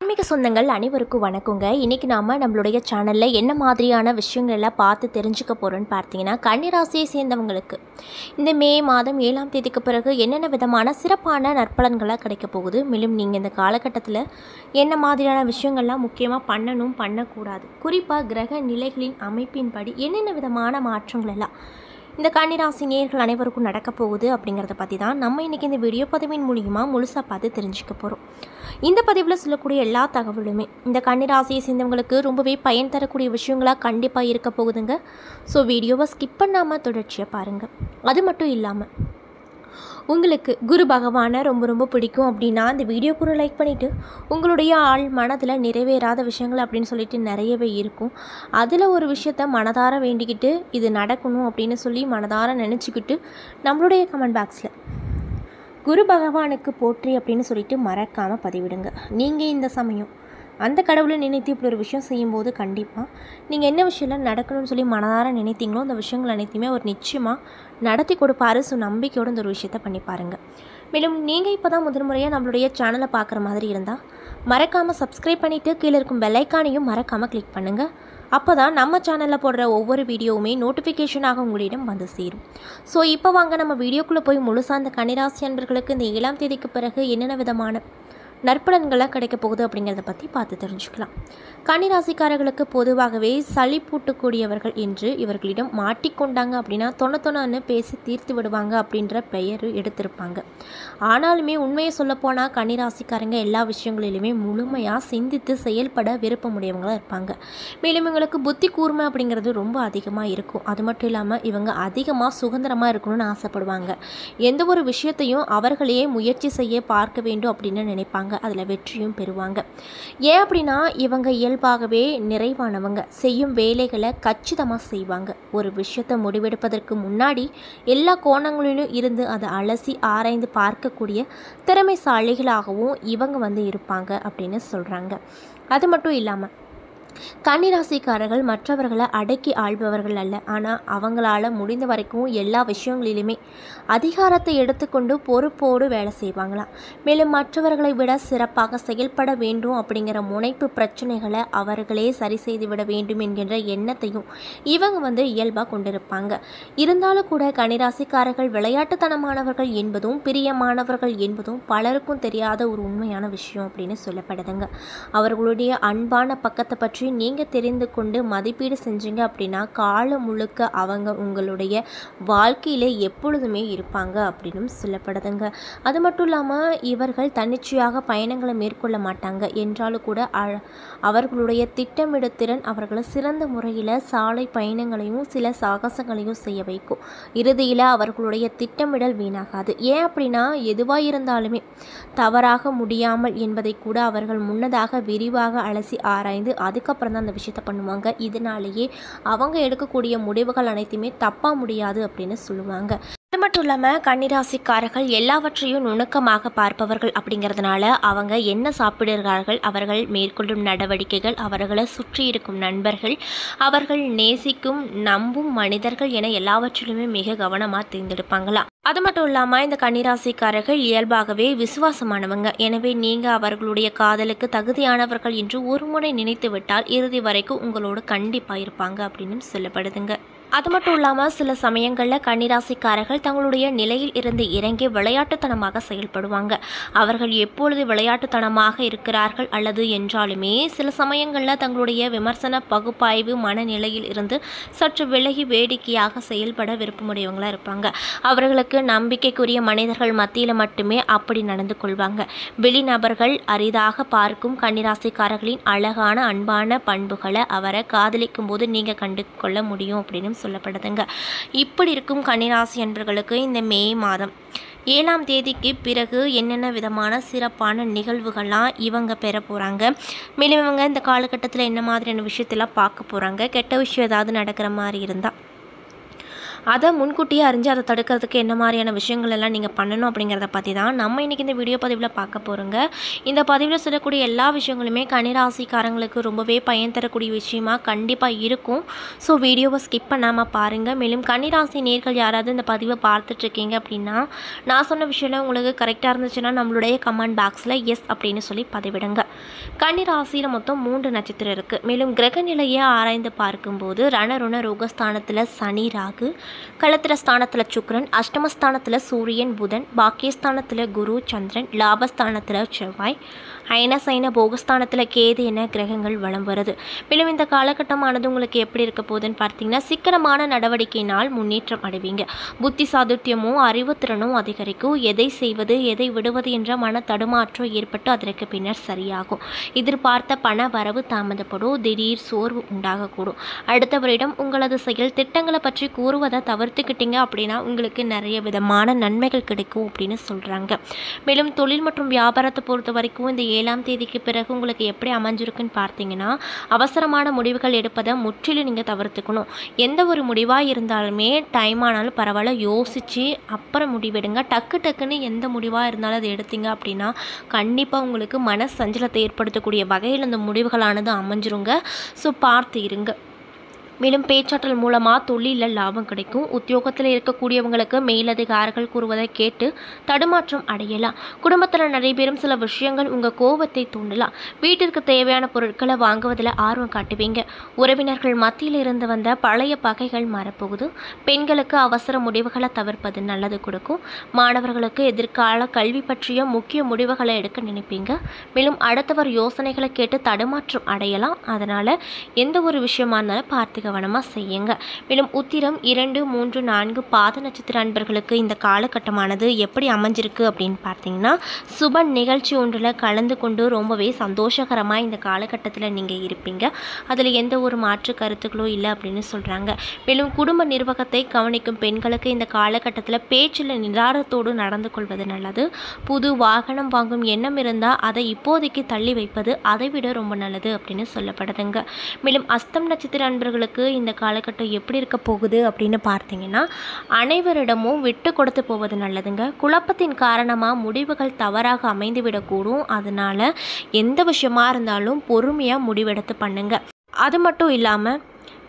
ஆன்மீக சொந்தங்கள் அனைவருக்கும் வணக்கங்க. இன்றைக்கி நாம் நம்மளுடைய சேனலில் என்ன மாதிரியான விஷயங்கள் எல்லாம் பார்த்து தெரிஞ்சுக்க போகிறோன்னு பார்த்தீங்கன்னா, கன்னிராசியை சேர்ந்தவங்களுக்கு இந்த மே மாதம் 7ஆம் தேதிக்கு பிறகு என்னென்ன விதமான சிறப்பான நற்பலன்களாக கிடைக்க போகுது, மேலும் நீங்கள் இந்த காலகட்டத்தில் என்ன மாதிரியான விஷயங்கள்லாம் முக்கியமாக பண்ணக்கூடாது, குறிப்பாக கிரக நிலைகளின் அமைப்பின்படி என்னென்ன விதமான மாற்றங்கள் எல்லாம் இந்த கன்னிராசி நேயர்கள் அனைவருக்கும் நடக்க போகுது அப்படிங்கிறத பற்றி தான் நம்ம இன்றைக்கி இந்த வீடியோ பதிவின் மூலிமா முழுசாக பார்த்து தெரிஞ்சுக்க போகிறோம். இந்த பதிவில் சொல்லக்கூடிய எல்லா தகவலுமே இந்த கன்னிராசியை சேர்ந்தவங்களுக்கு ரொம்பவே பயன் தரக்கூடிய விஷயங்களாக கண்டிப்பாக இருக்க போகுதுங்க. ஸோ வீடியோவை ஸ்கிப் பண்ணாமல் தொடர்ச்சியாக பாருங்கள். அது மட்டும் இல்லாமல் உங்களுக்கு குரு பகவானை ரொம்ப பிடிக்கும் அப்படின்னா இந்த வீடியோக்கு ஒரு லைக் பண்ணிவிட்டு, உங்களுடைய ஆள் மனதில் நிறைவேறாத விஷயங்கள் அப்படின்னு சொல்லிட்டு நிறையவே இருக்கும், அதில் ஒரு விஷயத்த மனதார வேண்டிக்கிட்டு இது நடக்கணும் அப்படின்னு சொல்லி மனதார நினச்சிக்கிட்டு நம்மளுடைய கமெண்ட் பாக்ஸில் குரு பகவானுக்கு போற்றி அப்படின்னு சொல்லிட்டு மறக்காமல் பதிவிடுங்க. நீங்கள் இந்த சமயம் அந்த கடவுளை நினைத்து இப்படி ஒரு விஷயம் செய்யும்போது கண்டிப்பாக நீங்கள் என்ன விஷயம்லாம் நடக்கணும்னு சொல்லி மனதார நினைத்தீங்களோ அந்த விஷயங்கள் அனைத்தையுமே அவர் நிச்சயமாக நடத்தி கொடுப்பாரு. ஸோ நம்பிக்கையோடு இந்த ஒரு விஷயத்தை பண்ணி பாருங்கள். மேலும் நீங்கள் இப்போ தான் முதன்முறையாக நம்மளுடைய சேனலை பார்க்குற மாதிரி இருந்தால் மறக்காமல் சப்ஸ்கிரைப் பண்ணிவிட்டு கீழே இருக்கும் பெல் ஐக்கானையும் மறக்காமல் கிளிக் பண்ணுங்கள். அப்போ தான் நம்ம சேனலில் போடுற ஒவ்வொரு வீடியோவுமே நோட்டிஃபிகேஷனாக உங்களிடம் வந்து சேரும். ஸோ இப்போ வாங்க நம்ம வீடியோக்குள்ளே போய் முழுசாக இந்த கன்னிராசி அன்பர்களுக்கு இந்த 7ஆம் தேதிக்கு பிறகு என்னென்ன விதமான நற்பலன்களாக கிடைக்க போகுது அப்படிங்கிறத பற்றி பார்த்து தெரிஞ்சுக்கலாம். கன்னிராசிக்காரர்களுக்கு பொதுவாகவே சளிப்பூட்டக்கூடியவர்கள் என்று இவர்களிடம் மாட்டிக்கொண்டாங்க அப்படின்னா தொணன்னு பேசி தீர்த்து விடுவாங்க அப்படின்ற பெயர் எடுத்திருப்பாங்க. ஆனாலுமே உண்மையை சொல்லப்போனால் கன்னிராசிக்காரங்க எல்லா விஷயங்களிலுமே முழுமையாக சிந்தித்து செயல்பட விருப்பமுடையவங்களாக இருப்பாங்க. மேலும் இவங்களுக்கு புத்தி கூர்மை அப்படிங்கிறது ரொம்ப அதிகமாக இருக்கும். அது மட்டும் இல்லாமல் இவங்க அதிகமாக சுதந்திரமாக இருக்கணும்னு ஆசைப்படுவாங்க. எந்த ஒரு விஷயத்தையும் அவர்களையே முயற்சி செய்ய பார்க்க வேண்டும் அப்படின்னு நினைப்பாங்க. அதில் வெற்றியும் பெறுவாங்க. ஏன் அப்படின்னா இவங்க இயல்பாகவே நிறைவானவங்க. செய்யும் வேலைகளை கச்சிதமாக செய்வாங்க. ஒரு விஷயத்தை முடிவெடுப்பதற்கு முன்னாடி எல்லா கோணங்களிலும் இருந்து அதை அலசி ஆராய்ந்து பார்க்கக்கூடிய திறமைசாலிகளாகவும் இவங்க இருப்பாங்க அப்படின்னு சொல்கிறாங்க. அது மட்டும் இல்லாமல் கன்னிராசிக்காரர்கள் மற்றவர்களை அடக்கி ஆள்பவர்கள் அல்ல. ஆனால் அவங்களால முடிந்த வரைக்கும் எல்லா விஷயங்களிலுமே அதிகாரத்தை எடுத்துக்கொண்டு பொறுப்போடு வேலை செய்வாங்களாம். மேலும் மற்றவர்களை விட சிறப்பாக செயல்பட வேண்டும் அப்படிங்கிற முனைப்பு பிரச்சனைகளை அவர்களே சரி செய்து விட வேண்டும் என்கின்ற எண்ணத்தையும் இவங்க இயல்பாக கொண்டிருப்பாங்க. இருந்தாலும் கூட கன்னிராசிக்காரர்கள் விளையாட்டுத்தனமானவர்கள் என்பதும் பிரியமானவர்கள் என்பதும் பலருக்கும் தெரியாத ஒரு உண்மையான விஷயம் அப்படின்னு சொல்லப்படுதுங்க. அவர்களுடைய அன்பான பக்கத்தை பற்றி நீங்கள் தெரிந்து கொண்டு மதிப்பீடு செஞ்சீங்க அப்படின்னா காலம் முழுக்க அவங்க உங்களுடைய வாழ்க்கையில் எப்பொழுதுமே இருப்பாங்க அப்படின்னு சொல்லப்படுதுங்க. அது மட்டும் இல்லாமல் இவர்கள் தன்னிச்சையாக பயணங்களை மேற்கொள்ள மாட்டாங்க என்றாலும் கூட அவர்களுடைய திட்டமிடு திறன் அவர்களை சிறந்த முறையில் சாலை பயணங்களையும் சில சாகசங்களையும் செய்ய வைக்கும். இறுதியில் அவர்களுடைய திட்டமிடல் வீணாகாது. ஏன் அப்படின்னா எதுவாக இருந்தாலுமே தவறாக முடியாமல் என்பதை கூட அவர்கள் முன்னதாக விரிவாக அலசி ஆராய்ந்து அதுக்கப்புறம் தான் அந்த விஷயத்தை பண்ணுவாங்க. இதனாலேயே அவங்க எடுக்கக்கூடிய முடிவுகள் அனைத்துமே தப்பாக முடியாது அப்படின்னு சொல்லுவாங்க. அது மட்டும் இல்லாமல் கன்னிராசிக்காரர்கள் எல்லாவற்றையும் நுணுக்கமாக பார்ப்பவர்கள் அப்படிங்கிறதுனால அவங்க என்ன சாப்பிடுகிறார்கள், அவர்கள் மேற்கொள்ளும் நடவடிக்கைகள், அவர்களை சுற்றி இருக்கும் நண்பர்கள், அவர்கள் நேசிக்கும் நம்பும் மனிதர்கள் என எல்லாவற்றிலுமே மிக கவனமாக தேர்ந்தெடுப்பாங்களாம். அது மட்டும் இல்லாமல் இந்த கன்னிராசிக்காரர்கள் இயல்பாகவே விசுவாசமானவங்க. எனவே நீங்கள் அவர்களுடைய காதலுக்கு தகுதியானவர்கள் என்று ஒரு முறை நினைத்து விட்டால் இறுதி வரைக்கும் உங்களோடு கண்டிப்பாக இருப்பாங்க அப்படின்னு சொல்லப்படுதுங்க. அது மட்டும் இல்லாமல் சில சமயங்களில் கன்னிராசிக்காரர்கள் தங்களுடைய நிலையில் இருந்து இறங்கி விளையாட்டுத்தனமாக செயல்படுவாங்க. அவர்கள் எப்பொழுது விளையாட்டுத்தனமாக இருக்கிறார்கள் அல்லது என்றாலுமே சில சமயங்களில் தங்களுடைய விமர்சன பகுப்பாய்வு மனநிலையில் இருந்து சற்று விலகி வேடிக்கையாக செயல்பட விருப்பமுடையவங்களாக இருப்பாங்க. அவர்களுக்கு நம்பிக்கைக்குரிய மனிதர்கள் மத்தியில் மட்டுமே அப்படி நடந்து கொள்வாங்க. வெளிநபர்கள் அரிதாக பார்க்கும் கன்னிராசிக்காரர்களின் அழகான அன்பான பண்புகளை அவரை காதலிக்கும் போது நீங்கள் கண்டு கொள்ள முடியும் அப்படின்னு சொல்லப்படுதுங்க. இப்படி இருக்கும் கன்னிராசி அன்பர்களுக்கு இந்த மே மாதம் 7ஆம் தேதிக்கு பிறகு என்னென்ன விதமான சிறப்பான நிகழ்வுகள்லாம் இவங்க பெற போகிறாங்க, மேலும் இவங்க இந்த காலகட்டத்தில் என்ன மாதிரியான விஷயத்தெல்லாம் பார்க்க போகிறாங்க, கெட்ட விஷயம் ஏதாவது நடக்கிற மாதிரி இருந்தால் அதை முன்கூட்டியே அறிஞ்சு அதை தடுக்கிறதுக்கு என்ன மாதிரியான விஷயங்கள் எல்லாம் நீங்கள் பண்ணணும் அப்படிங்கிறத பற்றி தான் நம்ம இன்றைக்கி இந்த வீடியோ பதிவில் பார்க்க போகிறோங்க. இந்த பதிவில் சொல்லக்கூடிய எல்லா விஷயங்களுமே கன்னிராசிக்காரங்களுக்கு ரொம்பவே பயன் தரக்கூடிய விஷயமா கண்டிப்பாக இருக்கும். ஸோ வீடியோவை ஸ்கிப் பண்ணாமல் பாருங்கள். மேலும் கன்னிராசி நேர்கள் யாராவது இந்த பதிவை பார்த்துட்ருக்கீங்க அப்படின்னா நான் சொன்ன விஷயம் உங்களுக்கு கரெக்டாக இருந்துச்சுன்னா நம்மளுடைய கமெண்ட் பாக்ஸில் எஸ் அப்படின்னு சொல்லி பதிவிடுங்க. கன்னிராசியில் மொத்தம் 3 நட்சத்திரம் இருக்குது. மேலும் கிரக நிலையை ஆராய்ந்து பார்க்கும்போது ரணருண ரோகஸ்தானத்தில் சனி ராகு, களத்திர ஸ்தானத்தில் சுக்கிரன், அஷ்டமஸ்தானத்தில் சூரியன் புதன், பாக்கியஸ்தானத்தில் குரு சந்திரன், லாபஸ்தானத்தில் செவ்வாய், அயனசைன போகஸ்தானத்தில் கேது என கிரகங்கள் வலம் வருது. மேலும் இந்த காலகட்டமானது உங்களுக்கு எப்படி இருக்க போகுதுன்னு பார்த்தீங்கன்னா சிக்கனமான நடவடிக்கையினால் முன்னேற்றம் அடைவீங்க. புத்தி சாதுர்த்தியமும் அறிவுத்திறனும் அதிகரிக்கும். எதை செய்வது எதை விடுவது என்ற மன தடுமாற்றம் ஏற்பட்டு அதற்கு பின்னர் சரியாகும். எதிர்பார்த்த பண வரவு தாமதப்படும். திடீர் சோர்வு உண்டாகக்கூடும். அடுத்தவரிடம் உங்களது செயல் திட்டங்களை பற்றி கூறுவதை தவிர்த்துக்கிட்டீங்க அப்படின்னா உங்களுக்கு நிறைய விதமான நன்மைகள் கிடைக்கும் அப்படின்னு சொல்கிறாங்க. மேலும் தொழில் மற்றும் வியாபாரத்தை பொறுத்த வரைக்கும் இந்த 7ஆம் தேதிக்கு பிறகு உங்களுக்கு எப்படி அமைஞ்சிருக்குன்னு பார்த்தீங்கன்னா அவசரமான முடிவுகள் எடுப்பதை முற்றிலும் நீங்கள் தவிர்த்துக்கணும். எந்த ஒரு முடிவாக இருந்தாலுமே டைம் ஆனாலும் பரவாயில்ல யோசித்து அப்புறம் முடிவெடுங்க. டக்குன்னு எந்த முடிவாக இருந்தாலும் அதை எடுத்தீங்க அப்படின்னா கண்டிப்பாக உங்களுக்கு மன சஞ்சலத்தை ஏற்படுத்தக்கூடிய வகையில் அந்த முடிவுகளானது அமைஞ்சிருங்க. ஸோ பார்த்து இருங்க. மேலும் பேச்சாற்றல் மூலமாக தொழிலில் லாபம் கிடைக்கும். உத்தியோகத்தில் இருக்கக்கூடியவங்களுக்கு மேலதிகாரிகள் கூறுவதை கேட்டு தடுமாற்றம் அடையலாம். குடும்பத்தில் நடைபெறும் சில விஷயங்கள் உங்கள் கோபத்தை தூண்டலாம். வீட்டிற்கு தேவையான பொருட்களை வாங்குவதில் ஆர்வம் காட்டுவீங்க. உறவினர்கள் மத்தியில் இருந்து வந்த பழைய பகைகள் மாறப்போகுது. பெண்களுக்கு அவசர முடிவுகளை தவிர்ப்பது நல்லது கொடுக்கும். மாணவர்களுக்கு எதிர்கால கல்வி பற்றிய முக்கிய முடிவுகளை எடுக்க நினைப்பீங்க. மேலும் அடுத்தவர் யோசனைகளை கேட்டு தடுமாற்றம் அடையலாம். அதனால் எந்த ஒரு விஷயமா இருந்தாலும் பார்த்து கவனமாக செய்யுங்க. மேலும் உத்திரம் 2, 3, 4 பாத நட்சத்திர அன்பர்களுக்கு இந்த காலகட்டமானது எப்படி அமைஞ்சிருக்கு அப்படின்னு பார்த்தீங்கன்னா சுப நிகழ்ச்சி ஒன்றில் கலந்து கொண்டு ரொம்பவே சந்தோஷகரமாக இந்த காலகட்டத்தில் நீங்கள் இருப்பீங்க. அதில் எந்த ஒரு மாற்று கருத்துக்களும் இல்லை அப்படின்னு சொல்கிறாங்க. மேலும் குடும்ப நிர்வாகத்தை கவனிக்கும் பெண்களுக்கு இந்த காலகட்டத்தில் பேச்சில் நிதானத்தோடு நடந்து கொள்வது நல்லது. புது வாகனம் வாங்கும் எண்ணம் இருந்தால் அதை இப்போதைக்கு தள்ளி வைப்பது அதை விட ரொம்ப நல்லது அப்படின்னு சொல்லப்படுதுங்க. மேலும் அஸ்தம் நட்சத்திர அன்பர்களுக்கு இந்த காலகட்டம் எப்படி இருக்க போகுது அப்படின்னு பார்த்தீங்கன்னா அனைவரிடமும் விட்டு கொடுத்து போவது நல்லதுங்க. குழப்பத்தின் காரணமாக முடிவுகள் தவறாக அமைந்துவிடக்கூடும். அதனால் எந்த விஷயமா இருந்தாலும் பொறுமையாக முடிவெடுத்து பண்ணுங்க. அது மட்டும் இல்லாமல்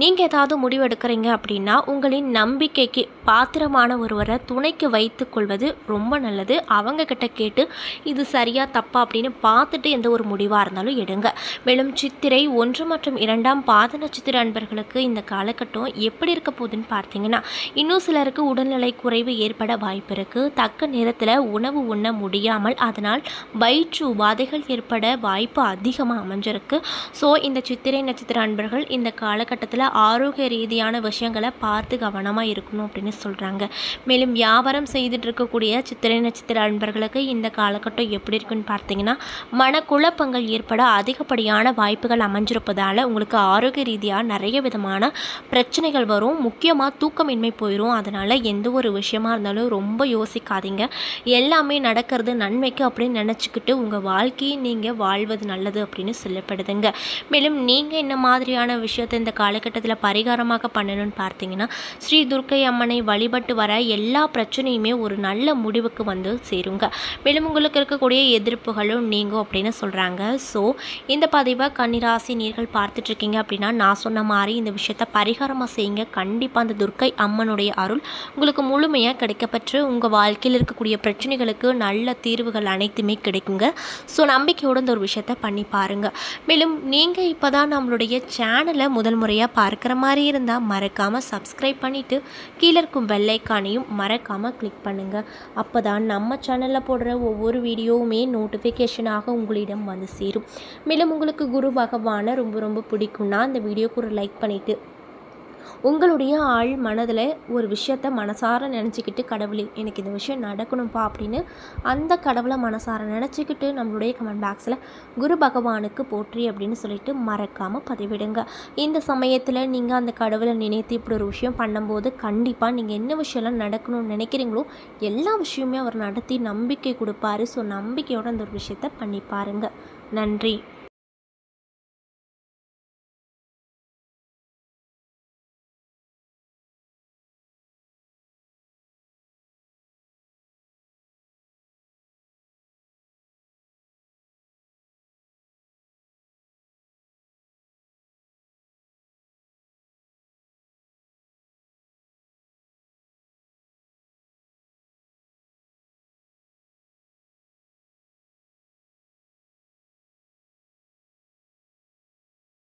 நீங்கள் ஏதாவது முடிவெடுக்கிறீங்க அப்படின்னா உங்களின் நம்பிக்கைக்கு பாத்திரமான ஒருவரை துணைக்கு வைத்து கொள்வது ரொம்ப நல்லது. அவங்கக்கிட்ட கேட்டு இது சரியா தப்பா அப்படின்னு பார்த்துட்டு எந்த ஒரு முடிவாக இருந்தாலும் எடுங்க. மேலும் சித்திரை 1 மற்றும் 2ஆம் பாத நட்சத்திர அன்பர்களுக்கு இந்த காலகட்டம் எப்படி இருக்க போகுதுன்னு பார்த்தீங்கன்னா இன்னும் சிலருக்கு உடல்நிலை குறைவு ஏற்பட வாய்ப்பு இருக்குது. தக்க நேரத்தில் உணவு உண்ண முடியாமல் அதனால் வயிற்று உபாதைகள் ஏற்பட வாய்ப்பு அதிகமாக அமைஞ்சிருக்கு. ஸோ இந்த சித்திரை நட்சத்திர அன்பர்கள் இந்த காலகட்டத்தில் ஆரோக்கிய ரீதியான விஷயங்களை பார்த்து கவனமாக இருக்கணும் அப்படின்னு சொல்கிறாங்க. மேலும் வியாபாரம் செய்துட்டு இருக்கக்கூடிய சித்திரை நட்சத்திர அன்பர்களுக்கு இந்த காலகட்டம் எப்படி இருக்குன்னு பார்த்தீங்கன்னா மனக்குழப்பங்கள் ஏற்பட அதிகப்படியான வாய்ப்புகள் அமைஞ்சிருப்பதால் உங்களுக்கு ஆரோக்கிய ரீதியாக நிறைய விதமான பிரச்சனைகள் வரும். முக்கியமாக தூக்கமின்மை போயிடும். அதனால் எந்த ஒரு விஷயமா இருந்தாலும் ரொம்ப யோசிக்காதீங்க. எல்லாமே நடக்கிறது நன்மைக்கு அப்படின்னு நினச்சிக்கிட்டு உங்கள் வாழ்க்கையை நீங்கள் வாழ்வது நல்லது அப்படின்னு சொல்லப்படுதுங்க. மேலும் நீங்கள் என்ன மாதிரியான விஷயத்தை இந்த காலகட்டத்தில் பரிகாரமாக பண்ணணும்னு பார்த்தீங்கன்னா ஸ்ரீ துர்க்கை அம்மனை வழிபட்டு வர எல்லா பிரச்சனையுமே ஒரு நல்ல முடிவுக்கு வந்து சேருங்க. மேலும் உங்களுக்கு இருக்கக்கூடிய எதிர்ப்புகளும் நீங்கும் அப்படின்னு சொல்கிறாங்க. ஸோ இந்த பதிவை கன்னிராசி நேர்கள் பார்த்துட்ருக்கீங்க அப்படின்னா நான் சொன்ன மாதிரி இந்த விஷயத்தை பரிகாரமாக செய்யுங்க. கண்டிப்பாக அந்த துர்க்கை அம்மனுடைய அருள் உங்களுக்கு முழுமையாக கிடைக்கப்பெற்று உங்கள் வாழ்க்கையில் இருக்கக்கூடிய பிரச்சனைகளுக்கு நல்ல தீர்வுகள் அனைத்துமே கிடைக்குங்க. ஸோ நம்பிக்கையோடு இந்த ஒரு விஷயத்தை பண்ணி பாருங்கள். மேலும் நீங்கள் இப்போ தான் நம்மளுடைய சேனலை முதல் முறையாக பார்க்குற மாதிரி இருந்தால் மறக்காமல் சப்ஸ்கிரைப் பண்ணிவிட்டு கீழே இருக்கும் பெல் ஐக்கானையும் மறக்காமல் கிளிக் பண்ணுங்கள். அப்போ தான் நம்ம சேனலில் போடுற ஒவ்வொரு வீடியோவுமே நோட்டிஃபிகேஷனாக உங்களிடம் வந்து சேரும். மேலும் உங்களுக்கு குரு பகவானை ரொம்ப ரொம்ப பிடிக்கும்னா அந்த வீடியோக்கு ஒரு லைக் பண்ணிவிட்டு உங்களுடைய ஆள் மனதில் ஒரு விஷயத்தை மனசார நினச்சிக்கிட்டு கடவுளே எனக்கு இந்த விஷயம் நடக்கணும்ப்பா அப்படின்னு அந்த கடவுளை மனசார நினச்சிக்கிட்டு நம்மளுடைய கமெண்ட் பாக்ஸில் குரு பகவானுக்கு போற்றி அப்படின்னு சொல்லிட்டு மறக்காமல் பதிவிடுங்க. இந்த சமயத்தில் நீங்கள் அந்த கடவுளை நினைத்து இப்படி ஒரு விஷயம் பண்ணும்போது கண்டிப்பாக நீங்கள் என்ன விஷயம்லாம் நடக்கணும்னு நினைக்கிறீங்களோ எல்லா விஷயமே அவர் நடத்தி நம்பிக்கை கொடுப்பாரு. ஸோ நம்பிக்கையோடு அந்த ஒரு விஷயத்தை பண்ணி பாருங்கள். நன்றி.